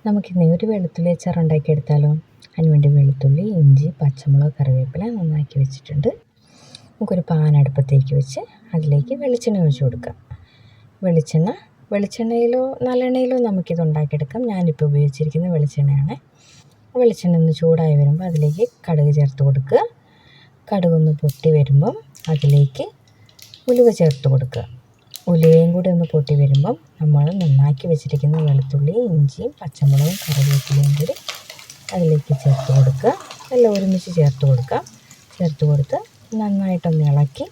നമുക്കിന്ന് ഒരു വെളുത്തുള്ളി അച്ചാർ ഉണ്ടാക്കിയെടുത്താലോ? അതിനുവേണ്ടി വെളുത്തുള്ളി, ഇഞ്ചി, പച്ചമുളക്, കറിവേപ്പില നന്നാക്കി വെച്ചിട്ടുണ്ട്. നമുക്കൊരു പാൻ അടുപ്പത്തേക്ക് വെച്ച് അതിലേക്ക് വെളിച്ചെണ്ണ ഒഴിച്ച് കൊടുക്കാം. വെളിച്ചെണ്ണയിലോ നല്ലെണ്ണയിലോ നമുക്കിത് ഉണ്ടാക്കിയെടുക്കാം. ഞാനിപ്പോൾ ഉപയോഗിച്ചിരിക്കുന്ന വെളിച്ചെണ്ണയാണ്. വെളിച്ചെണ്ണ ഒന്ന് ചൂടായി വരുമ്പോൾ അതിലേക്ക് കടുക് ചേർത്ത് കൊടുക്കുക. കടുകൊന്ന് പൊട്ടി വരുമ്പം അതിലേക്ക് ഉലുവ ചേർത്ത് കൊടുക്കുക. ഉലുവയും കൂടി ഒന്ന് പൊട്ടി വരുമ്പം നമ്മൾ നന്നാക്കി വെച്ചിരിക്കുന്ന വെളുത്തുള്ളി, ഇഞ്ചിയും, പച്ചമുളകും, കറിവേപ്പിലയും കൂടി അതിലേക്ക് ചേർത്ത് കൊടുക്കുക. എല്ലാം ഒരുമിച്ച് ചേർത്ത് കൊടുത്ത് നന്നായിട്ടൊന്ന് ഇളക്കി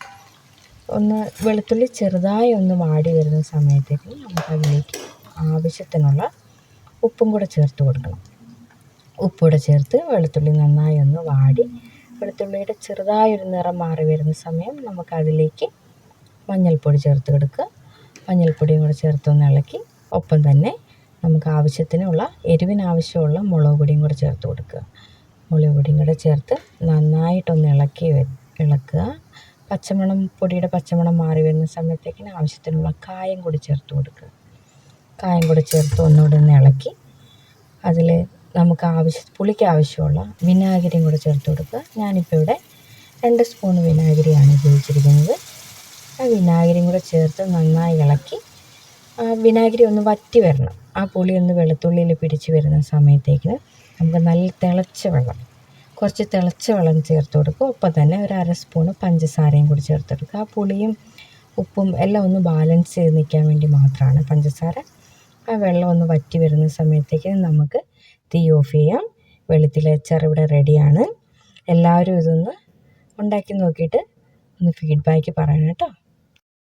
വെളുത്തുള്ളി ചെറുതായി ഒന്ന് വാടി വരുന്ന സമയത്തേക്ക് നമുക്കതിലേക്ക് ആവശ്യത്തിനുള്ള ഉപ്പും കൂടെ ചേർത്ത് കൊടുക്കണം. ഉപ്പൂടെ ചേർത്ത് വെളുത്തുള്ളി നന്നായി ഒന്ന് വാടി വെളുത്തുള്ളിയുടെ ചെറുതായൊരു നിറം മാറി വരുന്ന സമയം നമുക്കതിലേക്ക് മഞ്ഞൾപ്പൊടി ചേർത്ത് കൊടുക്കുക. മഞ്ഞൾപ്പൊടിയും കൂടെ ചേർത്തൊന്ന് ഇളക്കി ഒപ്പം തന്നെ നമുക്ക് ആവശ്യത്തിനുള്ള എരിവിനാവശ്യമുള്ള മുളക് പൊടിയും കൂടെ ചേർത്ത് കൊടുക്കുക. മുളക് പൊടിയും കൂടെ ചേർത്ത് നന്നായിട്ടൊന്ന് ഇളക്കുക. പൊടിയുടെ പച്ചമണം മാറി വരുന്ന സമയത്തേക്കിന് ആവശ്യത്തിനുള്ള കായം കൂടി ചേർത്ത് കൊടുക്കുക. കായം കൂടി ചേർത്ത് ഒന്നുകൂടെ ഒന്ന് ഇളക്കി അതിൽ നമുക്ക് പുളിക്ക് ആവശ്യമുള്ള വിനാഗിരിയും കൂടെ ചേർത്ത് കൊടുക്കുക. ഞാനിപ്പോൾ ഇവിടെ 2 സ്പൂൺ വിനാഗിരിയാണ് ഉപയോഗിച്ചിരിക്കുന്നത്. ആ വിനാഗിരിയും കൂടെ ചേർത്ത് നന്നായി ഇളക്കി വിനാഗിരി ഒന്ന് വറ്റി വരണം. ആ പുളി ഒന്ന് വെളുത്തുള്ളിയിൽ പിടിച്ച് വരുന്ന സമയത്തേക്കിന് നമുക്ക് നല്ല കുറച്ച് തിളച്ച വെള്ളം ചേർത്ത് കൊടുക്കുക. ഒപ്പം തന്നെ ഒരു 1/2 സ്പൂൺ പഞ്ചസാരയും കൂടി ചേർത്ത് കൊടുക്കുക. ആ പുളിയും ഉപ്പും എല്ലാം ഒന്ന് ബാലൻസ് ചെയ്ത് നിൽക്കാൻ വേണ്ടി മാത്രമാണ് പഞ്ചസാര. ആ വെള്ളം ഒന്ന് വറ്റി വരുന്ന സമയത്തേക്ക് നമുക്ക് തീ ഓഫ് ചെയ്യാം. വെളുത്തുള്ളി അച്ചാർ ഇവിടെ റെഡിയാണ്. എല്ലാവരും ഇതൊന്ന് ഉണ്ടാക്കി നോക്കിയിട്ട് ഒന്ന് ഫീഡ്ബാക്ക് പറയണം കേട്ടോ.